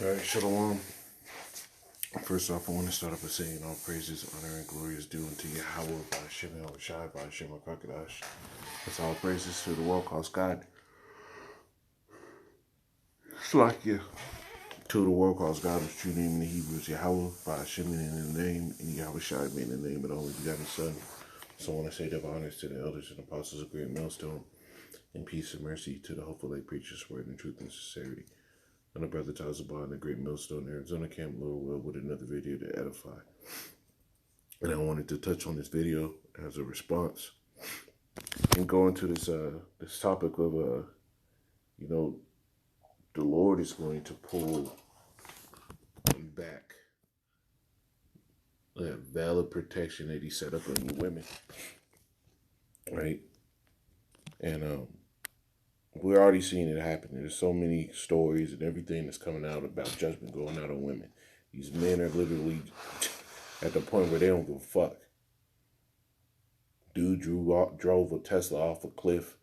Alright, Shalom. First off, I want to start off by saying all praises, honor, and glory is due unto Yahweh by Hashem Yahushai by Hashem HaKadosh. That's all praises to the world calls God. Slakia. To the world calls God, whose true name in the Hebrew is Yahweh by Hashem in the name, and Yahushai being the name of the only begotten Son. So I want to say double honors to the elders and apostles of Great Millstone, and peace and mercy to the hopeful lay preachers, word and truth and sincerity. And the brother Tazabah in the Great Millstone, Arizona Camp, Lord will, with another video to edify. And I wanted to touch on this video as a response and go into this topic of the Lord is going to pull back that valid protection that He set up on you women, right? And we're already seeing it happen. There's so many stories and everything that's coming out about judgment going out on women. These men are literally at the point where they don't give a fuck. Dude drove a Tesla off a cliff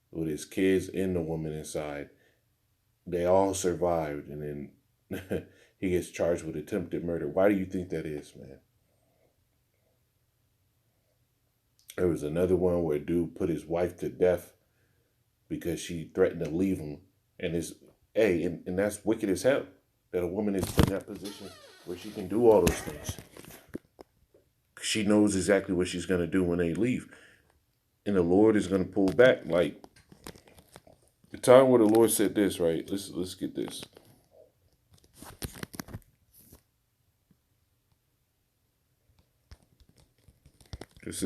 with his kids and the woman inside. They all survived, and then he gets charged with attempted murder. Why do you think that is, man? There was another one where a dude put his wife to death because she threatened to leave him. And and that's wicked as hell, that a woman is put in that position where she can do all those things. She knows exactly what she's going to do when they leave. And the Lord is going to pull back. Like, the time where the Lord said this, right? Let's get this. This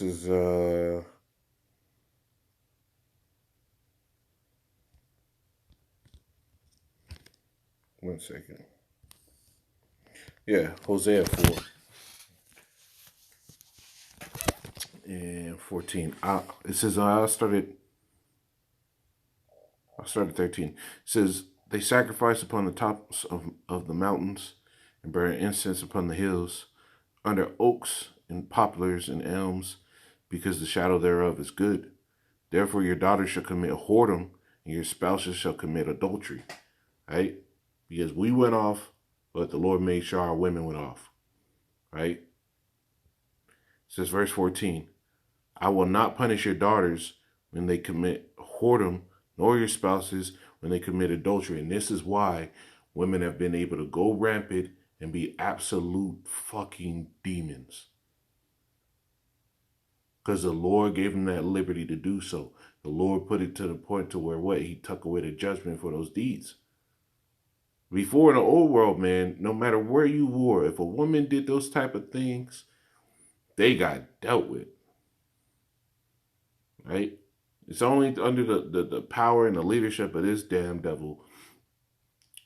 is one second. Yeah, Hosea 4 and 14. It says I started 13. It says they sacrifice upon the tops of the mountains and burn incense upon the hills, under oaks and poplars and elms, because the shadow thereof is good. Therefore your daughters shall commit whoredom, and your spouses shall commit adultery. Right? Because we went off, but the Lord made sure our women went off. Right? It says verse 14, I will not punish your daughters when they commit whoredom, nor your spouses when they commit adultery. And this is why women have been able to go rampant and be absolute fucking demons. Because the Lord gave them that liberty to do so. The Lord put it to the point to where what? He took away the judgment for those deeds. Before in the old world, man, no matter where you were, if a woman did those type of things, they got dealt with. Right? It's only under the power and the leadership of this damn devil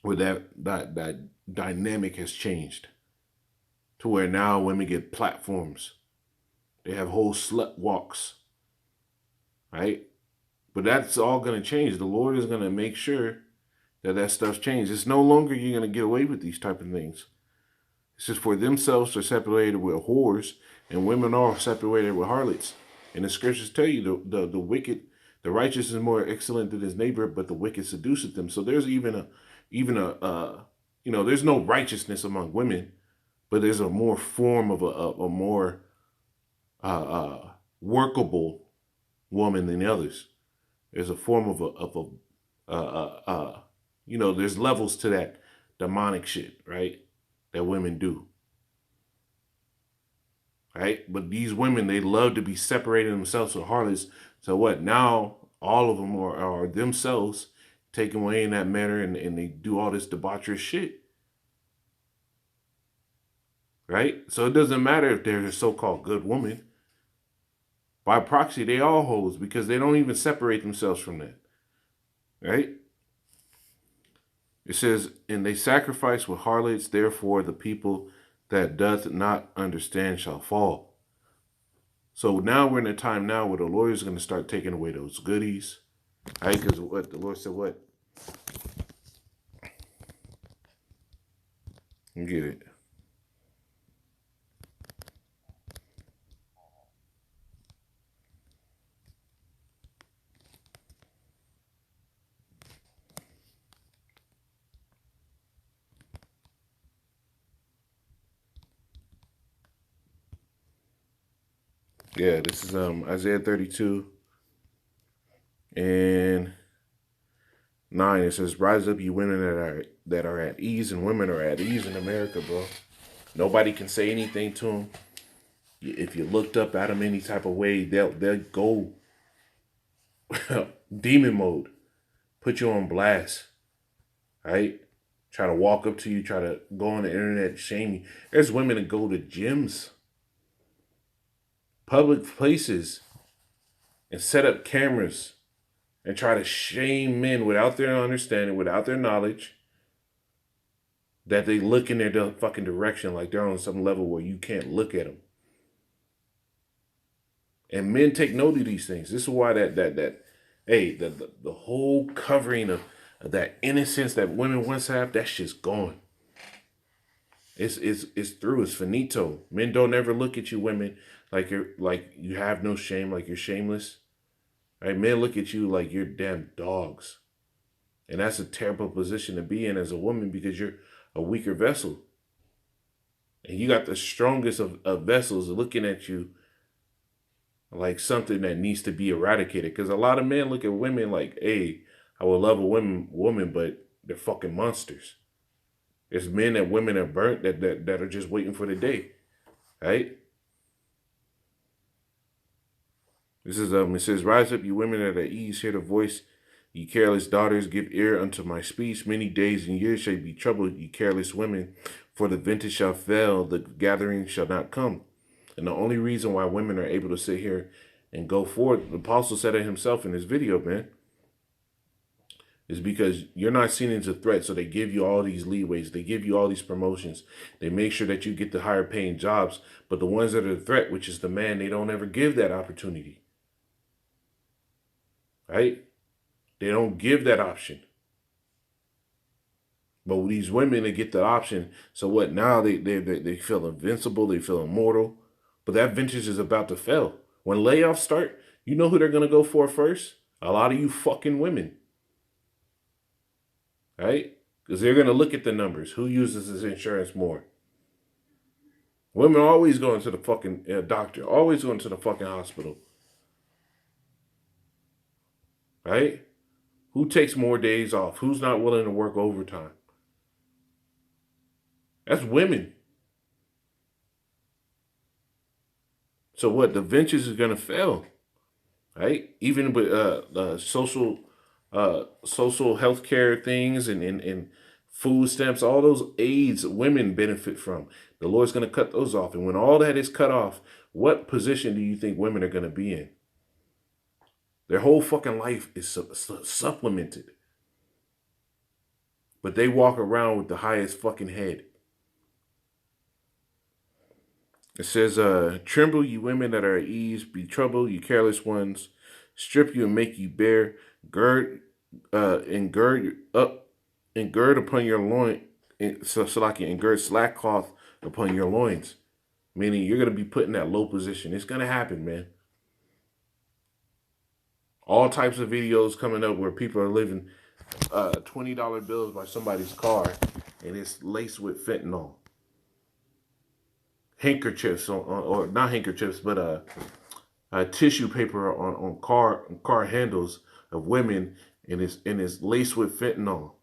where that dynamic has changed. To where now women get platforms. They have whole slut walks. Right? But that's all going to change. The Lord is going to make sure that stuff's changed. It's no longer you're going to get away with these type of things. It's just for themselves are separated with whores, and women are separated with harlots. And the scriptures tell you the wicked, the righteous is more excellent than his neighbor, but the wicked seduceth them. So there's even a there's no righteousness among women, but there's a more form of a more workable woman than the others. There's a form of there's levels to that demonic shit, right? That women do. Right? But these women, they love to be separating themselves from harlots. So what? Now all of them are themselves taken away in that manner, and they do all this debaucherous shit. Right? So it doesn't matter if they're a so-called good woman. By proxy, they all hoes, because they don't even separate themselves from that. Right? It says, and they sacrifice with harlots, therefore the people that doth not understand shall fall. So now we're in a time now where the Lord is going to start taking away those goodies. Right? Because what the Lord said, what? You get it. Yeah, this is Isaiah 32 and 9. It says, "Rise up, you women that are at ease," and women are at ease in America, bro. Nobody can say anything to them. If you looked up at them any type of way, they'll go demon mode, put you on blast, right? Try to walk up to you, try to go on the internet, shame you. There's women that go to gyms, public places, and set up cameras and try to shame men without their understanding, without their knowledge, that they look in their fucking direction like they're on some level where you can't look at them. And men take note of these things. This is why hey, the whole covering of that innocence that women once have, that shit's gone. It's through. It's finito. Men don't ever look at you, women, like you have no shame, like you're shameless. Right? Men look at you like you're damn dogs. And that's a terrible position to be in as a woman because you're a weaker vessel. And you got the strongest of vessels looking at you like something that needs to be eradicated. Because a lot of men look at women like, hey, I would love a woman, but they're fucking monsters. There's men that women are burnt that are just waiting for the day. Right? This is it says, "Rise up, you women that are at ease, hear the voice, ye careless daughters, give ear unto my speech. Many days and years shall be troubled, ye careless women, for the vintage shall fail, the gathering shall not come." And the only reason why women are able to sit here and go forward, the apostle said it himself in his video, man, is because you're not seen as a threat. So they give you all these leeways. They give you all these promotions. They make sure that you get the higher paying jobs. But the ones that are the threat, which is the man, they don't ever give that opportunity. Right? They don't give that option. But with these women, they get the option. So what? Now they feel invincible. They feel immortal. But that vintage is about to fail. When layoffs start, you know who they're going to go for first? A lot of you fucking women. Right? Because they're going to look at the numbers. Who uses this insurance more? Women are always going to the fucking doctor. Always going to the fucking hospital. Right? Who takes more days off? Who's not willing to work overtime? That's women. So what? The ventures is going to fail. Right? Even with social health care things and food stamps, all those aids women benefit from. The Lord's going to cut those off. And when all that is cut off, what position do you think women are going to be in? Their whole fucking life is supplemented. But they walk around with the highest fucking head. It says, "Tremble, you women that are at ease. Be troubled, you careless ones. Strip you and make you bare. Gird and gird up and gird upon your loin. And gird sackcloth upon your loins." Meaning you're going to be put in that low position. It's going to happen, man. All types of videos coming up where people are living $20 bills by somebody's car and it's laced with fentanyl. Handkerchiefs, or not handkerchiefs, but tissue paper on car handles of women, and it's laced with fentanyl.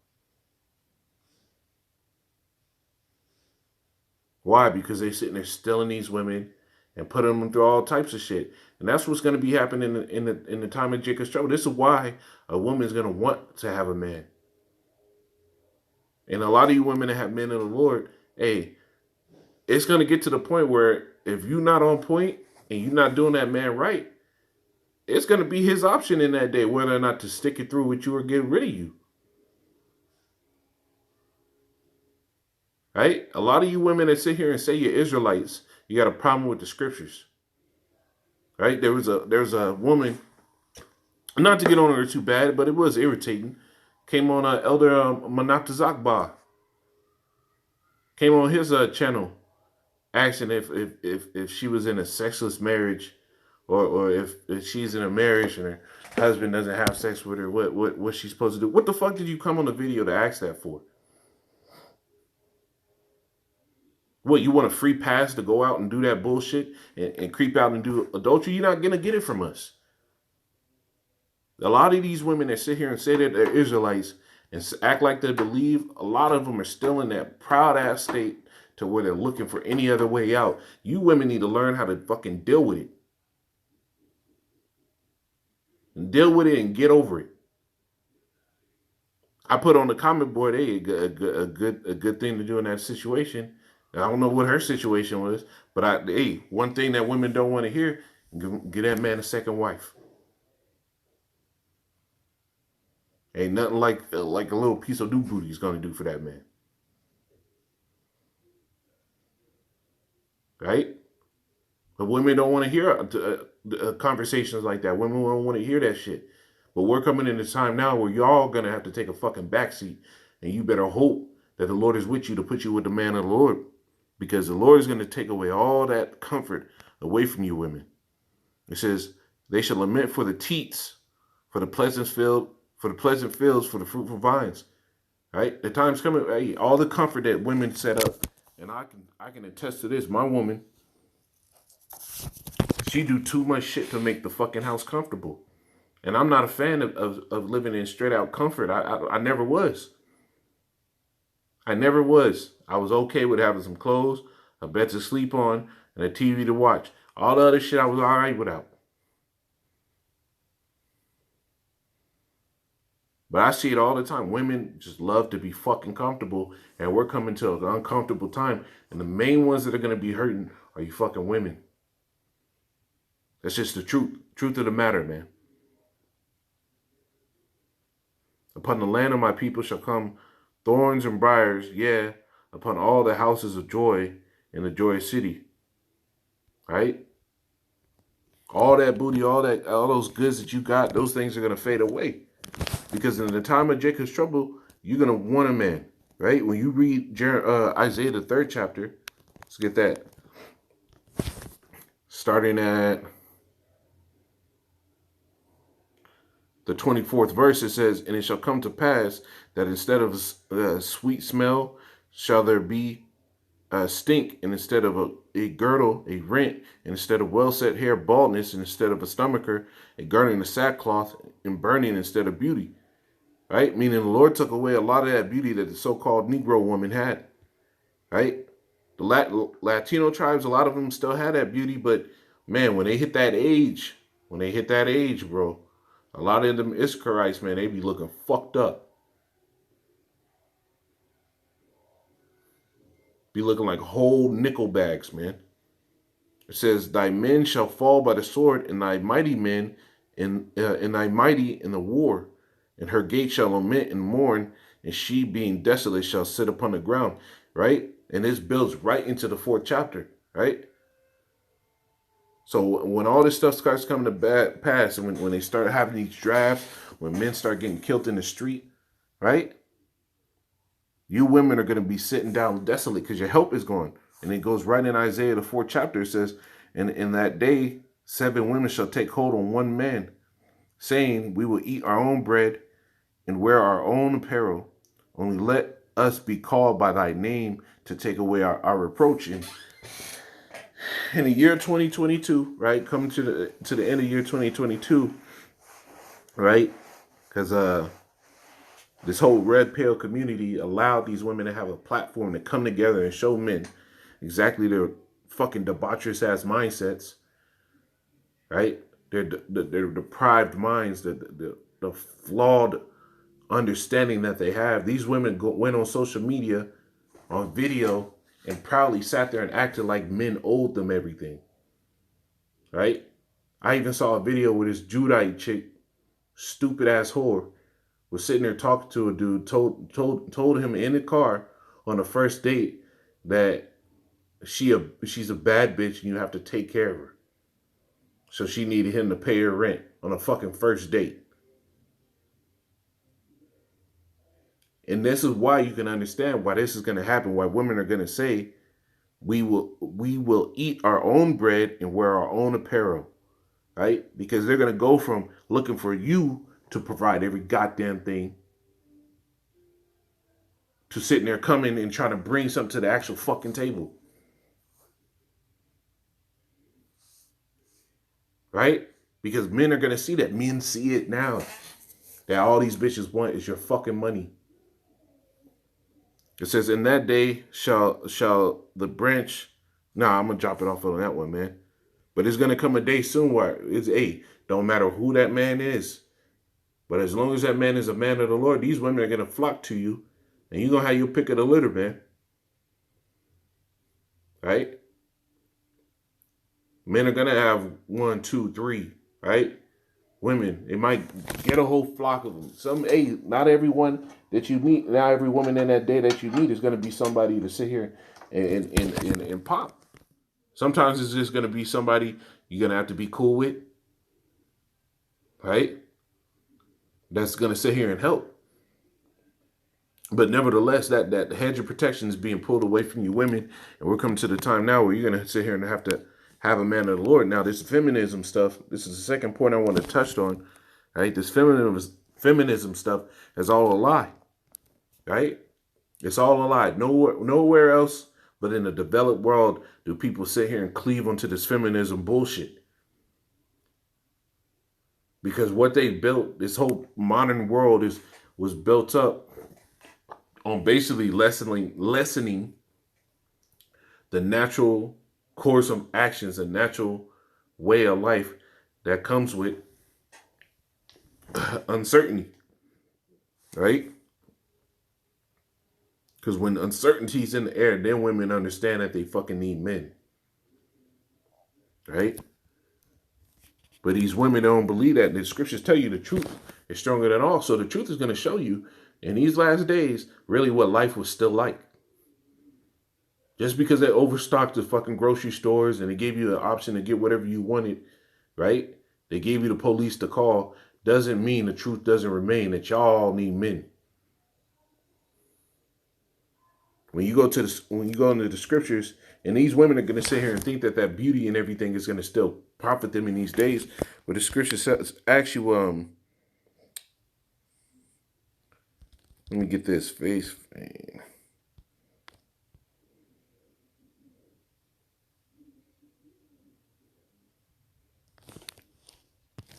Why? Because they're sitting there stealing these women and putting them through all types of shit. And that's what's going to be happening in the time of Jacob's trouble. This is why a woman is going to want to have a man. And a lot of you women that have men in the Lord, hey, it's going to get to the point where if you're not on point and you're not doing that man right, it's going to be his option in that day whether or not to stick it through with you or get rid of you. Right? A lot of you women that sit here and say you're Israelites, you got a problem with the scriptures. Right? There's a woman, not to get on her too bad, but it was irritating. Came on Elder Manatazakba. Came on his channel asking if she was in a sexless marriage, or if she's in a marriage and her husband doesn't have sex with her, what's she supposed to do? What the fuck did you come on the video to ask that for? What, you want a free pass to go out and do that bullshit and creep out and do adultery? You're not gonna get it from us. A lot of these women that sit here and say that they're Israelites and act like they believe, a lot of them are still in that proud ass state to where they're looking for any other way out. You women need to learn how to fucking deal with it. And deal with it and get over it. I put on the comment board, hey, a good thing to do in that situation. I don't know what her situation was, but hey, one thing that women don't want to hear, get that man a second wife. Ain't nothing like a little piece of new booty is gonna do for that man, right? But women don't want to hear conversations like that. Women don't want to hear that shit. But we're coming in a time now where y'all gonna have to take a fucking backseat, and you better hope that the Lord is with you to put you with the man of the Lord, because the Lord is gonna take away all that comfort away from you women. It says they shall lament for the teats, for the pleasant field, for the pleasant fields, for the fruitful vines. Right? The time's coming. Hey, all the comfort that women set up, and I can attest to this. My woman, she do too much shit to make the fucking house comfortable. And I'm not a fan of living in straight out comfort. I never was. I never was. I was okay with having some clothes, a bed to sleep on, and a TV to watch. All the other shit I was all right without. But I see it all the time. Women just love to be fucking comfortable, and we're coming to an uncomfortable time. And the main ones that are going to be hurting are you fucking women. That's just the truth of the matter, man. Upon the land of my people shall come thorns and briars, yeah, upon all the houses of joy in the joyous city. Right? All that booty, all those goods that you got, those things are gonna fade away. Because in the time of Jacob's trouble, you're gonna want a man. Right? When you read Isaiah the 3rd chapter, let's get that. Starting at the 24th verse, it says, and it shall come to pass that instead of a sweet smell shall there be a stink, and instead of a girdle, a rent, and instead of well set hair, baldness, and instead of a stomacher, a girding of sackcloth, and burning instead of beauty. Right? Meaning the Lord took away a lot of that beauty that the so-called Negro woman had. Right? The Latino tribes, a lot of them still had that beauty, but man, when they hit that age, bro, a lot of them Issacharites, man, they be looking fucked up. Be looking like whole nickel bags, man. It says, thy men shall fall by the sword, and thy mighty men and thy mighty in the war. And her gate shall lament and mourn, and she being desolate shall sit upon the ground. Right? And this builds right into the 4th chapter. Right? So when all this stuff starts coming to pass, and when they start having these drafts, when men start getting killed in the street, right? You women are going to be sitting down desolate because your help is gone. And it goes right in Isaiah, the 4th chapter. It says, and in that day, 7 women shall take hold on one man, saying, we will eat our own bread and wear our own apparel. Only let us be called by thy name to take away our reproach. And in the year 2022, right, coming to the end of year 2022, right, because this whole red pill community allowed these women to have a platform to come together and show men exactly their fucking debaucherous ass mindsets, right? Their deprived minds, the flawed understanding that they have. These women went on social media, on video, and proudly sat there and acted like men owed them everything. Right? I even saw a video where this Judite chick, stupid ass whore, was sitting there talking to a dude, told him in the car on the first date that she's a bad bitch and you have to take care of her. So she needed him to pay her rent on a fucking first date. And this is why you can understand why this is going to happen, why women are going to say, we will eat our own bread and wear our own apparel, right? Because they're going to go from looking for you to provide every goddamn thing to sitting there coming and trying to bring something to the actual fucking table. right? Because men are gonna see that. Men see it now. That all these bitches want is your fucking money. It says, "In that day shall the branch." Nah, I'm gonna drop it off on that one, man. But it's gonna come a day soon where it's don't matter who that man is, but as long as that man is a man of the Lord, these women are gonna flock to you, and you're gonna have your pick of the litter, man. Right? Men are gonna have one, two, three, right? Women, it might get a whole flock of them. Not everyone that you meet, not every woman in that day that you meet is gonna be somebody to sit here and pop. Sometimes it's just gonna be somebody you're gonna have to be cool with, right? That's gonna sit here and help. But nevertheless, that hedge of protection is being pulled away from you women, and we're coming to the time now where you're gonna sit here and have to have a man of the Lord. Now, this feminism stuff, this is the second point I want to touch on. Right? This feminism stuff is all a lie. Right? It's all a lie. Nowhere else but in the developed world do people sit here and cleave onto this feminism bullshit. Because what they built, this whole modern world was built up on basically lessening the natural course of actions, a natural way of life that comes with uncertainty, right? Because when uncertainty's in the air, then women understand that they fucking need men, right? But these women don't believe that. The scriptures tell you the truth is stronger than all. So the truth is going to show you in these last days really what life was still like. Just because they overstocked the fucking grocery stores and they gave you the option to get whatever you wanted, right? They gave you the police to call, doesn't mean the truth doesn't remain that y'all need men. When you go into the scriptures, and these women are going to sit here and think that beauty and everything is going to still profit them in these days, but the scripture says, actually, let me get this face.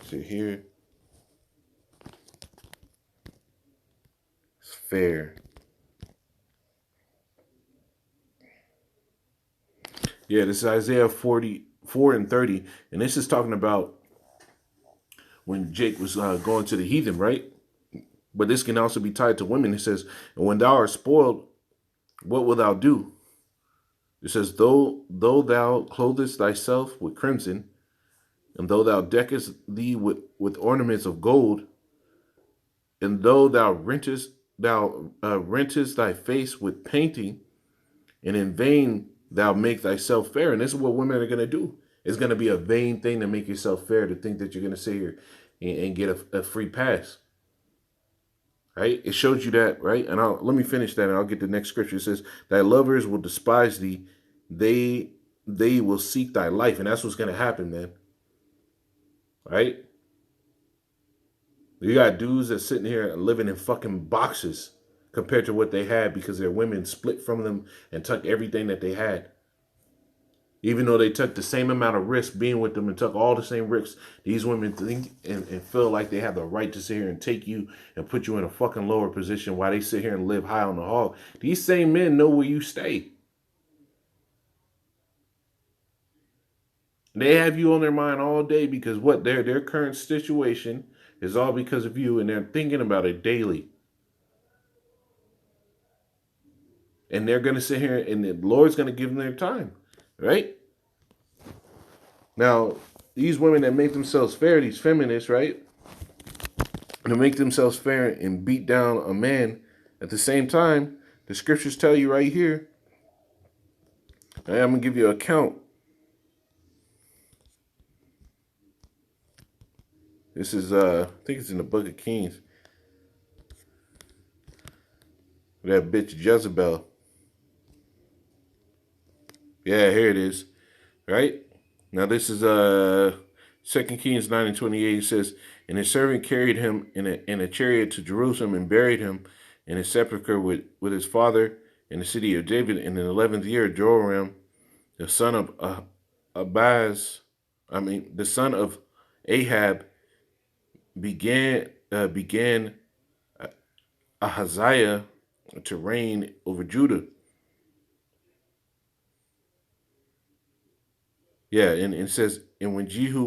See here, it's fair. Yeah, this is Isaiah 44 and 30. And this is talking about when Jake was going to the heathen, right? But this can also be tied to women. It says, "And when thou art spoiled, what wilt thou do?" It says, though thou clothest thyself with crimson, and though thou deckest thee with ornaments of gold, and though thou rentest thy face with painting, and in vain thou make thyself fair. And this is what women are going to do. It's going to be a vain thing to make yourself fair, to think that you're going to sit here and get a free pass. Right? It shows you that, right? And let me finish that and I'll get the next scripture. It says, "Thy lovers will despise thee. They will seek thy life." And that's what's going to happen, man. Right? You got dudes that sitting here living in fucking boxes compared to what they had because their women split from them and took everything that they had. Even though they took the same amount of risk being with them and took all the same risks, these women think and feel like they have the right to sit here and take you and put you in a fucking lower position while they sit here and live high on the hog. These same men know where you stay. They have you on their mind all day because what their current situation is all because of you, and they're thinking about it daily. And they're going to sit here and the Lord's going to give them their time, right? Now, these women that make themselves fair, these feminists, right? To make themselves fair and beat down a man at the same time, the scriptures tell you right here. I'm going to give you a count. This is, I think it's in the Book of Kings. That bitch Jezebel. Yeah, here it is. Right? Now this is 2 Kings 9 and 28. It says, "And his servant carried him in a chariot to Jerusalem and buried him in his sepulchre with his father in the city of David. In the 11th year, Joram, the son of the son of Ahab began Ahaziah to reign over Judah. Yeah, and it says, and when Jehu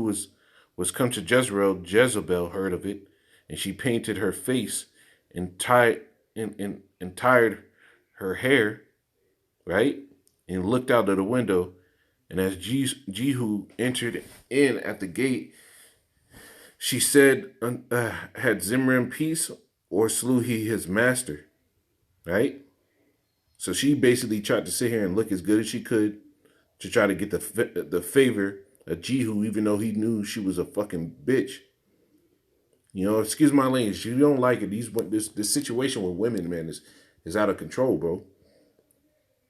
was come to Jezreel, Jezebel heard of it, and she painted her face and tied her hair, right, and looked out of the window. And as Jehu entered in at the gate, she said, "Had Zimran peace, or slew he his master?" Right. So she basically tried to sit here and look as good as she could to try to get the favor of Jehu, even though he knew she was a fucking bitch. You know, excuse my language. You don't like it. This situation with women, man, is out of control, bro.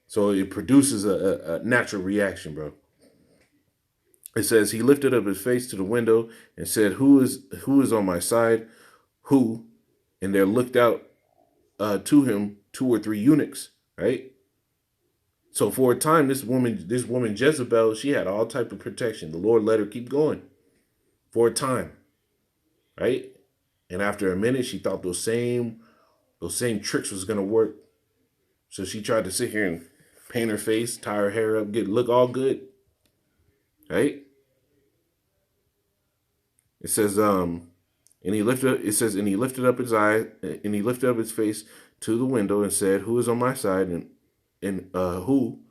So it produces a natural reaction, bro. It says he lifted up his face to the window and said, "Who is on my side? Who?" And there looked out to him 2 or 3 eunuchs, right? So for a time, this woman Jezebel, she had all type of protection. The Lord let her keep going for a time, right? And after a minute, she thought those same tricks was gonna work. So she tried to sit here and paint her face, tie her hair up, look all good, right? It says, and he lifted. It says, and he lifted up his eye, and he lifted up his face to the window and said, "Who is on my side?" And who?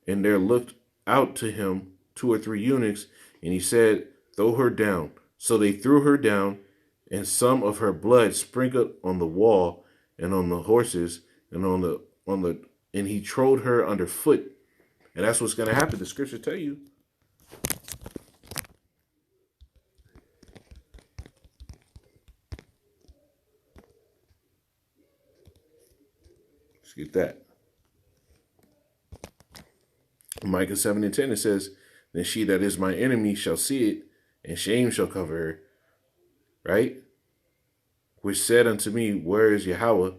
And there looked out to him 2 or 3 eunuchs, and he said, "Throw her down." So they threw her down, and some of her blood sprinkled on the wall and on the horses and on the and he trod her underfoot. And that's what's gonna happen. The scriptures tell you. Let's get that. Micah 7:10, it says, "Then she that is my enemy shall see it, and shame shall cover her." Right? Which said unto me, "Where is Yahweh?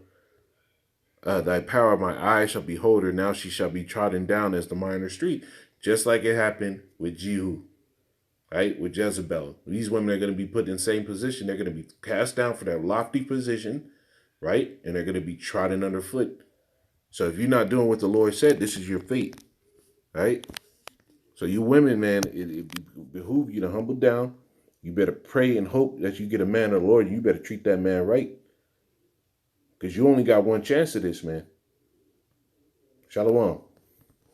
Thy power, my eyes shall behold her. Now she shall be trodden down as the minor street." Just like it happened with Jehu, right? With Jezebel. These women are going to be put in the same position. They're going to be cast down for their lofty position, right? And they're going to be trodden underfoot. So if you're not doing what the Lord said, this is your fate, right? So you women, man, it behooves you to humble down. You better pray and hope that you get a man of the Lord. You better treat that man right. Because you only got one chance at this, man. Shalom.